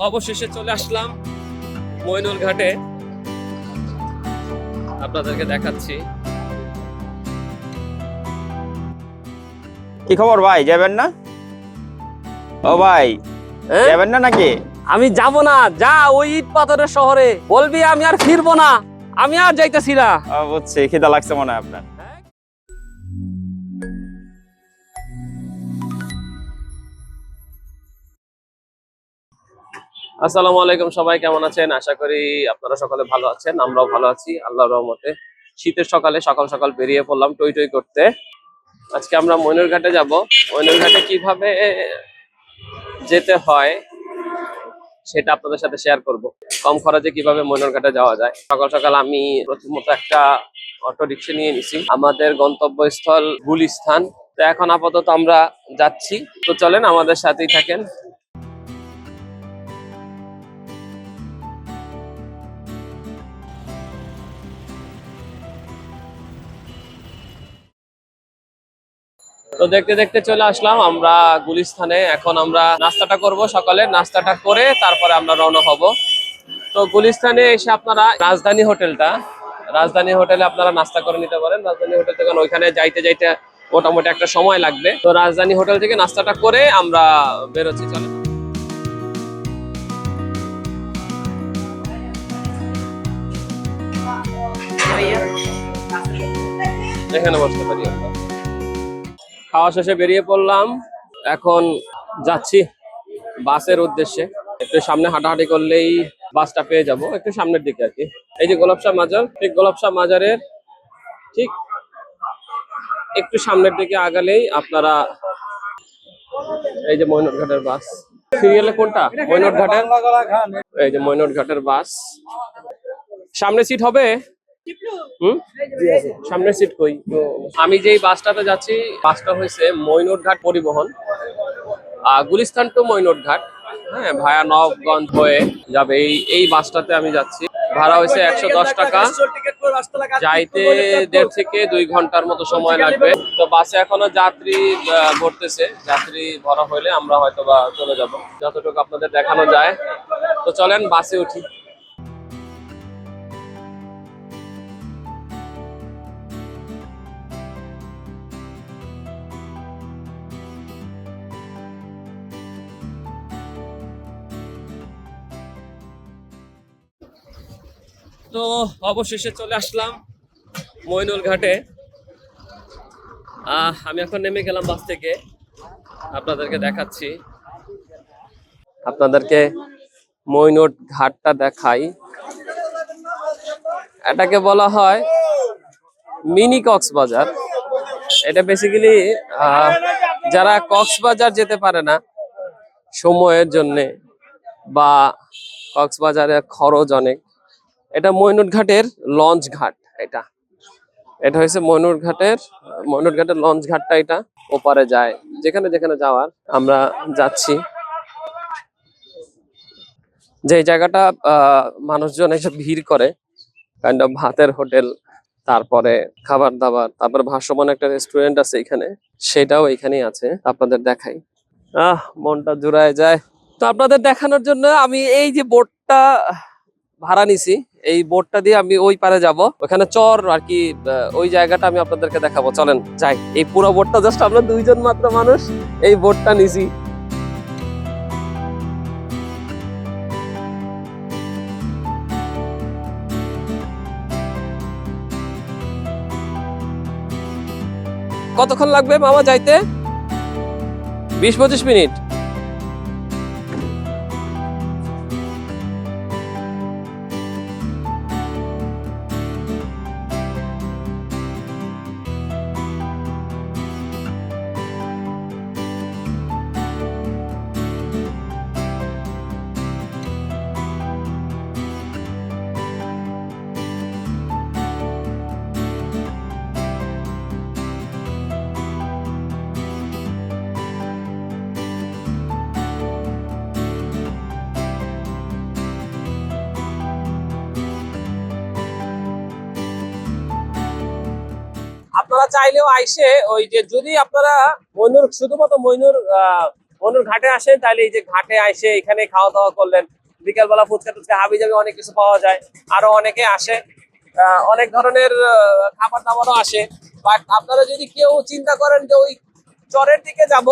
অবশেষে চলে আসলাম মইনুল ঘাটে, আপনাদেরকে দেখাচ্ছি। কি খবর ভাই, যাবেন না? ও ভাই, যাবেন না নাকি? আমি যাব না, যা ওই ইট পাথরের শহরে বলবি আমি আর ফিরবো না, আমি আর যাইতেছি না। বুঝছি, খিদা লাগছে মনে হয় আপনার। আসসালামু আলাইকুম, সবাই কেমন আছেন? আশা করি আপনারা সকলে ভালো আছেন, আমরাও ভালো আছি আল্লাহর রহমতে। শীতের সকালে সকাল সকাল বেরিয়ে পড়লাম টই টই করতে। আজকে আমরা মইনুল ঘাটে যাব। মইনুল ঘাটে কিভাবে যেতে হয় সেটা আপনাদের সাথে শেয়ার করব। কম খরচে কিভাবে মইনুল ঘাটে যাওয়া যায়। সকাল সকাল আমি প্রথমত একটা অটো রিক্সা নিয়ে নিছি। আমাদের গন্তব্যস্থল গুলিস্তান। তো এখন আপাতত আমরা যাচ্ছি, তো চলেন আমাদের সাথেই থাকেন। তো দেখতে দেখতে চলে আসলাম আমরা গুলিস্তানে। এখন আমরা নাস্তাটা করব, সকালে নাস্তাটা করে তারপরে আমরা রওনা হব। তো গুলিস্তানে এসে আপনারা রাজধানী হোটেলে আপনারা নাস্তা করে নিতে পারেন। রাজধানী হোটেল থেকে ওইখানে যাইতে যাইতে মোটামুটি একটা সময় লাগবে। তো রাজধানী হোটেল থেকে নাস্তাটা করে আমরা বেরোচ্ছি। চলে এখানে বসতে পারি আমরা। খাওয়া শেষে বেরিয়ে পড়লাম, এখন যাচ্ছি বাসের উদ্দেশ্যে। একটু সামনে হাঁটাহাঁটি করলেই বাসটা পেয়ে যাব, একটু সামনের দিকে আর কি। এই যে গোলাপ শাহ মাজার, ঠিক গোলাপ শাহ মাজারের ঠিক একটু সামনের দিকে আগালেই আপনারা এই যে মইনুল ঘাটের বাস। সিরিয়ালে কোনটা? মইনুল ঘাটের। এই যে মইনুল ঘাটের বাস। সামনে সিট হবে? সামনের সিট কই? আমি যেই বাসটাতে যাচ্ছি, বাসটা হয়েছে মইনুল ঘাট পরিবহন, গুলিস্তান টু মইনুল ঘাট। হ্যাঁ, ভায়া নবগঞ্জ হয়ে যাবে এই বাসটাতে আমি যাচ্ছি। ভাড়া হয়েছে 110 টাকা। যাইতে 1.5 থেকে 2 ঘন্টার মতো সময় লাগবে। তো বাসে এখনো যাত্রী ভরতেছে, যাত্রী ভরা হইলে আমরা হয়তো বা চলে যাব, যতটুকু আপনাদের দেখানো যায়। তো চলেন বাসে উঠি। তো অবশেষে চলে আসলাম মইনুল ঘাটে। আমি এখন নেমে গেলাম বাস থেকে, আপনাদেরকে দেখাচ্ছি। আপনাদেরকে মইনুল ঘাটটা দেখাই। এটাকে বলা হয় মিনি কক্সবাজার। এটা বেসিক্যালি যারা কক্সবাজার যেতে পারে না সময়ের জন্যে, বা কক্সবাজারে খরচ অনেক, এটা মইনুল ঘাটের লঞ্চ ঘাট। এটা হয়েছে মইনুল ঘাটের লঞ্চ ঘাটটা। এটা ওপারে যায়, যেখানে যেখানে যাওয়ার আমরা যাচ্ছি। যে জায়গাটা মানুষজন এসে ভিড় করে, কাইন্ড অফ ভাতের হোটেল, তারপরে খাবার দাবার, তারপরে ভাসমান একটা রেস্টুরেন্ট আছে এখানে, সেটাও এখানেই আছে। আপনাদের দেখাই, মনটা জুড়ায় যায়। তো আপনাদের দেখানোর জন্য আমি এই যে বোটটা ভাড়া নিছি, এই বোটটা দিয়ে আমি ওই পারে যাব, ওখানে চর আর কি, ওই জায়গাটা আমি আপনাদেরকে দেখাবো। চলেন যাই। এই পুরো বোটটা জাস্ট আমরা 2 জন মাত্র মানুষ এই বোটটা নিছি। কতক্ষণ লাগবে মামা যাইতে? 20-25 মিনিট। আপনারা চাইলেও আইসে ওই যে, যদি আপনারা শুধুমাত্র মইনুল মনুর ঘাটে আসেন তাহলে এই যে ঘাটে এসে এখানে খাওয়া দাওয়া করলেন, বিকালবেলা ফুচকা টুচকা হাবি যাবে অনেক কিছু পাওয়া যায়, আরো অনেকে আসে, অনেক ধরনের খাবার দাবারও আসে। বাট আপনারা যদি কেউ চিন্তা করেন যে ওই চরের দিকে যাব,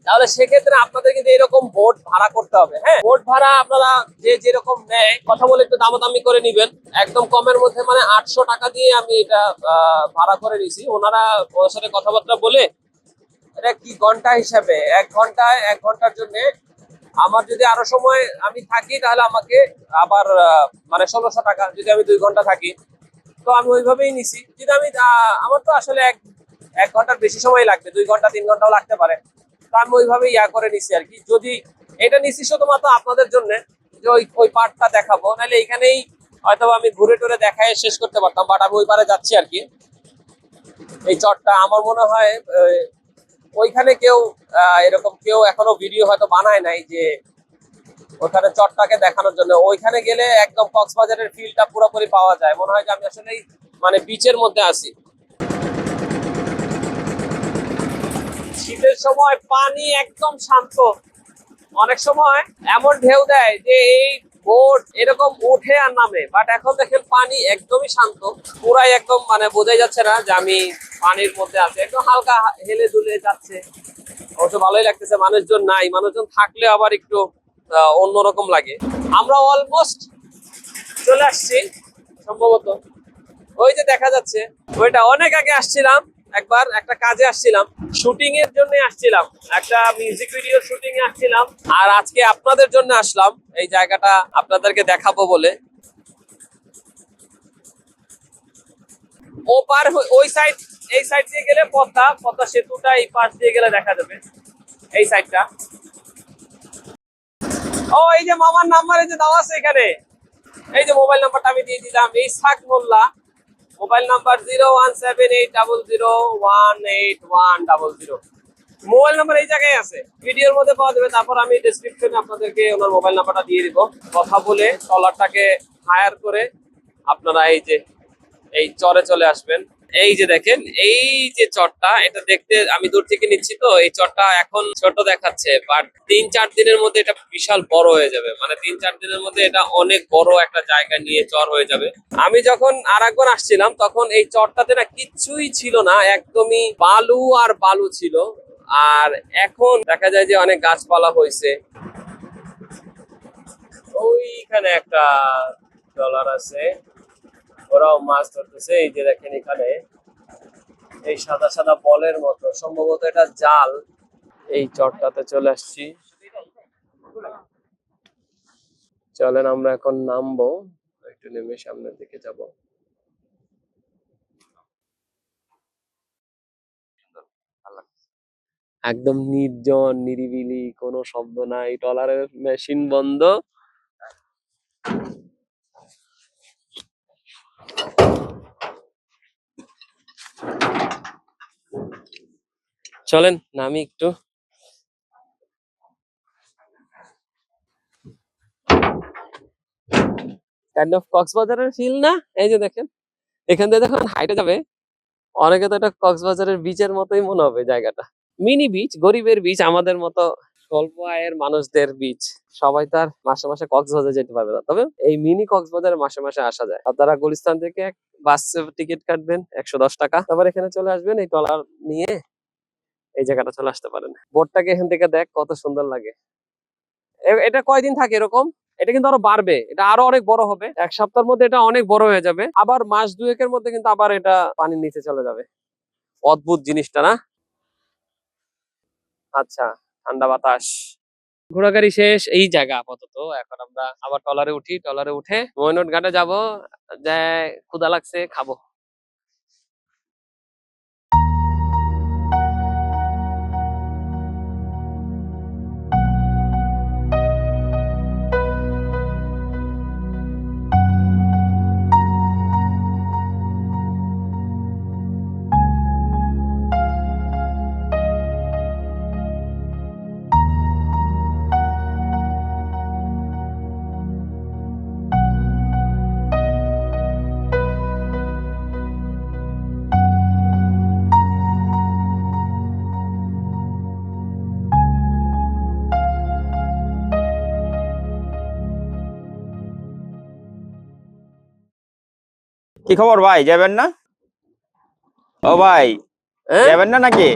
তাহলে সেক্ষেত্রে আপনাদের কিন্তু এরকম বোট ভাড়া করতে হবে। হ্যাঁ, বোট ভাড়া আপনারা যে যেরকম নেয় কথা বলে একটু দামাদামি করে নিবেন, একদম কমের মধ্যে, মানে 800 টাকা দিয়ে আমি এটা ভাড়া করে নিয়েছি। ওনারা ওর সাথে কথাবার্তা বলে এটা কি ঘন্টা হিসাবে, 1 ঘন্টার জন্য আমার যদি আরো সময় আমি থাকি তাহলে আমাকে আবার মানে 1600 টাকা, যদি আমি 2 ঘন্টা থাকি। তো আমি ওইভাবেই নিছি। যদি আমি আমার তো আসলে এক ঘন্টার বেশি সময় লাগবে, 2 ঘন্টা 3 ঘন্টাও লাগতে পারে। তো আমি ওইভাবে করে নিছি আর কি। যদি এটা নিছি শুধুমাত্র আপনাদের জন্য যে ওই পার্টটা দেখাবো, নাহলে এইখানেই হয়তো আমি ঘুরে টুরে দেখায় শেষ করতে পারতাম, বাট আমি ওই পারে যাচ্ছি আর কি। এই চটটা আমার মনে হয় ওইখানে কেউ এরকম কেউ এখনো ভিডিও হয়তো বানায় নাই যে ওখানে চটটাকে দেখানোর জন্য। ওইখানে গেলে একদম কক্সবাজারের ফিলটা পুরোপুরি পাওয়া যায়, মনে হয় যে আমি আসলেই মানে বিচের মধ্যে আছি। শীতের সময় পানি একদম শান্ত, অনেক সময় এমন ঢেউ দেয় যে এই বোট এরকম উঠে আর নামে, বাট এখন দেখেন পানি একদমই শান্ত, পুরাই একদম মানে বোঝাই যাচ্ছে না যে আমি পানির মধ্যে আছি, একদম হালকা হেলে দুলে যাচ্ছে। অবশ্য ভালোই লাগতেছে, মানুষজন নাই, মানুষজন থাকলে আবার একটু অন্যরকম লাগে। আমরা অলমোস্ট চলে আসছি সম্ভবত, ওই যে দেখা যাচ্ছে ওইটা। অনেক আগে আসছিলাম, একবার একটা কাজে আসছিলাম, শুটিং এর জন্য আসছিলাম, একটা মিউজিক ভিডিও শুটিং এ আসছিলাম, আর আজকে আপনাদের জন্য আসলাম এই জায়গাটা আপনাদেরকে দেখাবো বলে। ও পার ওই সাইড, এই সাইড দিয়ে গেলে পদ্মা পদ্মা সেতুটা এই পাশ দিয়ে গেলে দেখা যাবে এই সাইডটা। ও এই যে মামার নাম্বার এই যে দেওয়া আছে এখানে, এই যে মোবাইল নাম্বারটা আমি দিয়ে দিলাম, ইসহাক মোল্লা, মোবাইল নাম্বার 0178000188100। মোবাইল নাম্বার এই জায়গায় আছে, ভিডিওর মধ্যে পাওয়া যাবে। তারপর আমি ডেসক্রিপশনে আপনাদেরকে ওনার মোবাইল নাম্বারটা দিয়ে দিব। কথা বলে ট্রলারটাকে হায়ার করে আপনারা এই যে এই চরে চলে আসবেন। এই যে দেখেন এই যে চরটা, এটা দেখতে আমি দূর থেকে নিচ্ছি, তো এই চরটা এখন ছোট দেখাচ্ছে, বাট 3-4 দিনের মধ্যে এটা বিশাল বড় হয়ে যাবে। মানে 3-4 দিনের মধ্যে এটা অনেক বড় একটা জায়গা নিয়ে চর হয়ে যাবে। আমি যখন আরেকবার আসছিলাম তখন এই চরটাতে না কিচ্ছুই ছিল না, একদমই বালু আর বালু ছিল। আর এখন দেখা যায় যে অনেক গাছপালা হয়েছে। ওইখানে একটা ট্রলার আছে, ওরাও মাছ ধরতেছে। এই যে দেখেন এখানে এই সাদা সাদা বলের মতো, সম্ভবত এটা জাল। এই চরটাতে চলে আসছি, চলেন আমরা এখন নামবো, একটু নেমে সামনের দিকে যাব। একদম নির্জন নিরিবিলি, কোনো শব্দ নাই, ট্রলারের মেশিন বন্ধ। চলেন নামি একটু। কাইন্ড অফ কক্সবাজারের ফিল না? এই যে দেখেন এখান থেকে যখন হাইটে যাবে, অনেকে তো এটা কক্সবাজারের বিচের মতোই মনে হবে জায়গাটা। মিনি বিচ, গরিবের বিচ, আমাদের মতো স্বল্প আয়ের মানুষদের বিচ। সবাই তো আর মাসে মাসে কক্সবাজার যেতে পারবে না, তবে এই মিনি কক্সবাজারে মাসে মাসে আসা যায়। আপনারা গুলিস্তান থেকে বাস টিকিট কাটবেন 110 টাকা, তারপর এখানে চলে আসবেন, এই ট্রলার নিয়ে এই জায়গাটা চলে আসতে পারেন। বোটটাকে এখান থেকে দেখ কত সুন্দর লাগে। এটা কয়দিন থাকে এরকম? এটা কিন্তু আরো বাড়বে, এটা আরো অনেক বড় হবে। 1 সপ্তাহের মধ্যে এটা অনেক বড় হয়ে যাবে, আবার মাস 2-এর মধ্যে কিন্তু আবার এটা পানির নিচে চলে যাবে। অদ্ভুত জিনিসটা না? আচ্ছা, ঠান্ডা বাতাস, ঘোরাঘুরি শেষ, এই জায়গা আপাতত। এখন আমরা আবার ট্রলারে উঠি, ট্রলারে উঠে ময়নট ঘাটে যাবো, যে ক্ষুধা লাগছে খাবো। কি খবর ভাই, যাবেন না? ও ভাই, হ্যাঁ? যাবেন না নাকি?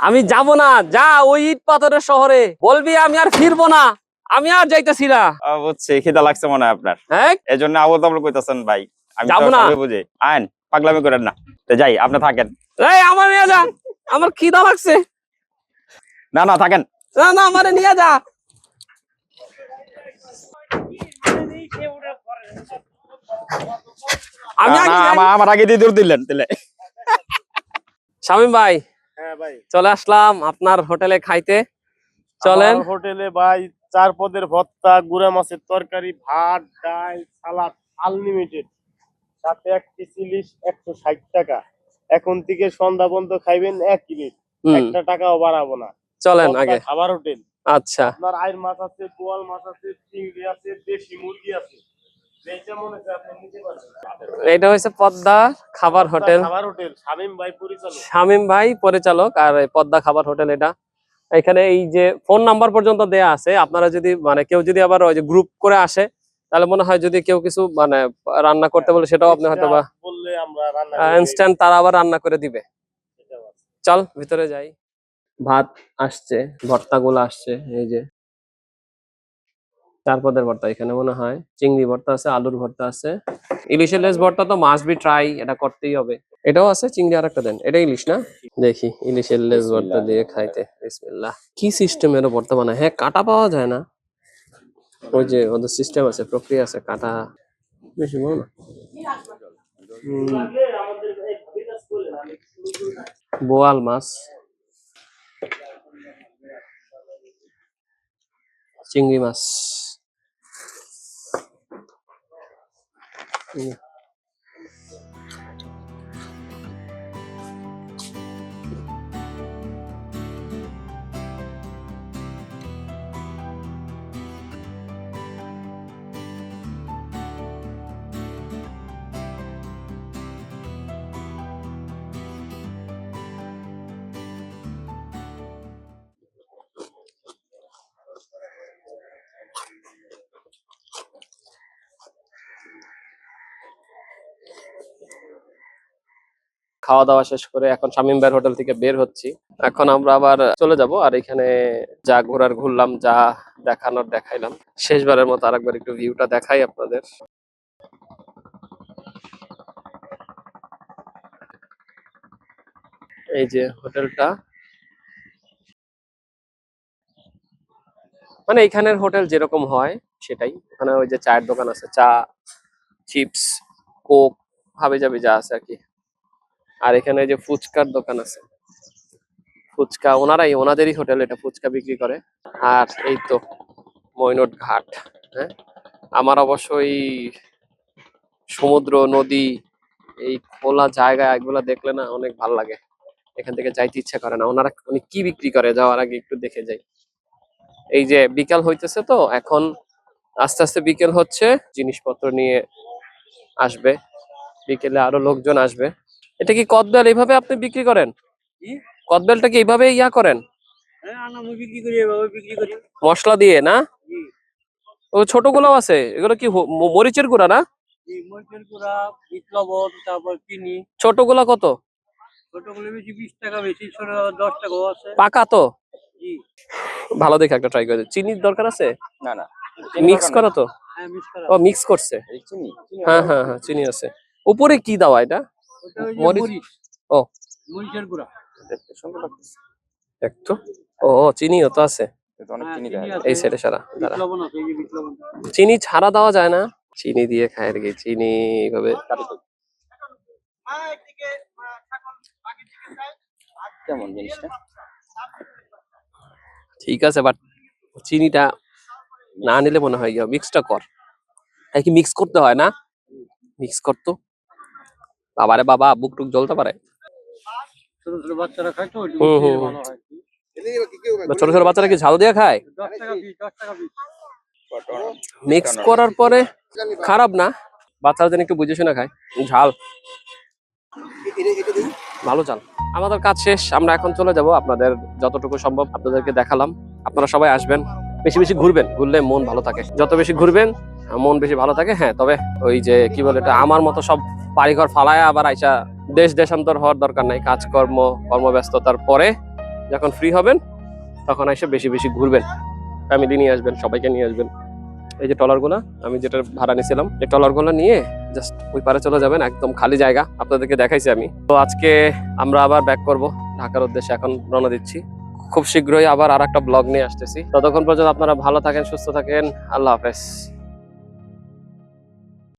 আমি যাব না, যা ওই ইট পাথরের শহরে বলবি আমি আর ফিরবো না, আমি আর যাইতেছি না। বুঝছি, খিদা লাগছে মনে হয় আপনার, হ্যাঁ, এই জন্য আবল তাবল কইতাছেন ভাই। আমি তো যাবো না। সবই বুঝি, আইন পাগলামি করেন না। তো যাই, আপনি থাকেন। এই আমার নিয়ে যা, আমার খিদা লাগছে। না না, থাকেন। না না, আমারে নিয়ে যা। আমি না, আগে না, যাই। আমার আগে দিয়ে দূর দিলেন তাহলে। শামীম ভাই, হ্যাঁ ভাই, চলে আসলাম আপনার হোটেলে খাইতে, চলেন। আমার হোটেলে ভাই 4 পদের ভর্তা, গুড়া মাছের তরকারি, ভাত, ডাল, সালাদ আনলিমিটেড, সাথে এক পিস ইলিশ 160 টাকা। এখন থেকে সন্ধ্যা পর্যন্ত খাইবেন 1 প্লেট, একটা টাকাও বাড়াবো না। চলেন ভর্তা আগে। খাবার হোটেল। আচ্ছা, আপনার আইর মাছ আছে, বোয়াল মাছ আছে, চিংড়ি আছে, দেশি মুরগি আছে, যেটা মনে হয় আপনি নিতে পারবেন। এটা হচ্ছে পদ্মা খাবার ভর্তা হোটেল, খাবার হোটেল, শামীম ভাই পরিচালক। শামীম ভাই পরিচালক, আর এই পদ্মা খাবার হোটেল এটা। এখানে এই যে ফোন নাম্বার পর্যন্ত দেয়া আছে, আপনারা যদি মানে কেউ যদি আবার ওই যে গ্রুপ করে আসে, তাহলে মনে হয় যদি কেউ কিছু মানে রান্না করতে বলে সেটাও আপনি হয়তো বা বললে আমরা রান্না করে ইনস্ট্যান্ট তারা আবার রান্না করে দিবে। দিই। চল ভিতরে যাই। ভাত আসছে, ভর্তাগুলো আসছে, এই যে 4 পদের ভর্তা। এখানে মনে হয় চিংড়ি ভর্তা আছে, আলুর ভর্তা আছে, ইলিশের লেজ ভর্তা তো মাস্ট বি ট্রাই, এটা করতেই হবে। এটাও আছে, চিংড়ি আর একটা দেন, এটা ইলিশ না? দেখি ইলিশের লেজ ভর্তা দিয়ে খাইতে। বিসমিল্লাহ। কি সিস্টেমের ভর্তা বানায়? হ্যাঁ, কাটা পাওয়া যায় না, ওই যে ওদের সিস্টেম আছে, প্রক্রিয়া আছে, কাটা বেশি বড় না। বোয়াল মাছ, চিংড়ি মাছ, খাওয়া দাওয়া শেষ করে এখন শামীম ভাইয়ের হোটেল থেকে বের হচ্ছি। এখন আমরা আবার চলে যাব, আর এখানে যা ঘোরার ঘুরলাম, যা দেখানোর দেখাইলাম। শেষবারের মতো আরেকবার একটু ভিউটা দেখাই আপনাদের। এই যে হোটেলটা, মানে এখানের হোটেল যেরকম হয় সেটাই। এখানে ওই যে চায়ের দোকান আছে, চা, চিপস, কোক, হাবি জাবি যা আছে আর কি। আর এখানে যে ফুচকার দোকান আছে, ফুচকা ওনাদেরই হোটেল, এটা ফুচকা বিক্রি করে। আর এই তো মইনট ঘাট। হ্যাঁ, আমার অবশ্যই সমুদ্র, নদী, এই খোলা জায়গা এগুলো দেখলে না অনেক ভালো লাগে, এখান থেকে যাইতে ইচ্ছা করে না। ওনারা উনি কি বিক্রি করে যাওয়ার আগে একটু দেখে যাই। এই যে বিকাল হইতেছে তো এখন, আস্তে আস্তে বিকেল হচ্ছে, জিনিসপত্র নিয়ে আসবে, বিকেলে আরো লোকজন আসবে। এটা কি কদবেল এইভাবে আপনি বিক্রি করেন? কদবেলটা কি এইভাবে ইয়া করেন মশলা দিয়ে না? ও ছোটগুলো আছে, এগুলো কি মরিচের গুঁড়া না? মরিচের গুঁড়া, বিট লবণ, তারপর চিনি। ছোটগুলা কত? ছোটগুলো বেশি 20 টাকা, বেশি ছোট 10 টাকাও আছে। পাকা তো? জি, ভালো দেখে একটা ট্রাই করে। চিনির দরকার আছে? না না, মিক্স করা তো? হ্যাঁ মিক্স করা। ও মিক্স করছে। চিনি। হ্যাঁ হ্যাঁ হ্যাঁ, চিনি আছে। উপরে কি দেওয়া এটা? ওটা ওই যে মরিচ? মরিচ। ও, মরিচের গুঁড়া। দেখতে সুন্দর লাগছে। একটু। ও চিনিও তো আছে এটা অনেক হ্যাঁ, চিনি চিনি দেয়। আছে। এই সাইডে সারা। বিট দাঁড়া, লবণ আছে, এই যে বিট লবণ। চিনি ছাড়া দেওয়া যায় না? চিনি দিয়ে খায় আর কি, চিনি এইভাবে। কেমন জিনিসটা? ঠিক আছে, বাট চিনিটা না নিলে মনে হয় মিক্সটা কর। হ্যাঁ, কি মিক্স করতে হয় না? মিক্স করতো। বাবারে বাবা, বুক টুক জ্বলতে পারে। ছোট ছোট বাচ্চারা খায় তো, ওইটা হুম, খেয়ে হুম, ভালো হয়। ছোট ছোট বাচ্চারা কি ঝাল দিয়ে খায়? 10 টাকা পিস, 10 টাকা পিস। মিক্স করার পরে খারাপ না, বাচ্চারা যেন একটু বুঝে শুনে খায়। ঝাল ভালো, ঝাল। আমাদের কাজ শেষ, আমরা এখন চলে যাব। আপনাদের যতটুকু সম্ভব আপনাদেরকে দেখালাম। আপনারা সবাই আসবেন, বেশি বেশি ঘুরবেন, ঘুরলে মন ভালো থাকে। যত বেশি ঘুরবেন মন বেশি ভালো থাকে। হ্যাঁ, তবে ওই যে কি বলে এটা, আমার মতো সব বাড়িঘর ফালায় আবার আইসা দেশান্তর হওয়ার দরকার নাই। কর্মব্যস্ততার পরে যখন ফ্রি হবেন তখন এসে বেশি বেশি ঘুরবেন, ফ্যামিলি নিয়ে আসবেন, সবাইকে নিয়ে আসবেন। এই যে ট্রলারগুলো আমি যেটা ভাড়া নিয়েছিলাম, এই ট্রলারগুলো নিয়ে জাস্ট ওই পারে চলে যাবেন, একদম খালি জায়গা, আপনাদেরকে দেখাইছি আমি। তো আজকে আমরা আবার ব্যাক করব ঢাকার উদ্দেশ্যে, এখন রওনা দিচ্ছি। খুব শীঘ্রই আবার আর একটা ব্লগ নিয়ে আসতেছি। ততক্ষণ পর্যন্ত আপনারা ভালো থাকেন, সুস্থ থাকেন। আল্লাহ হাফেজ।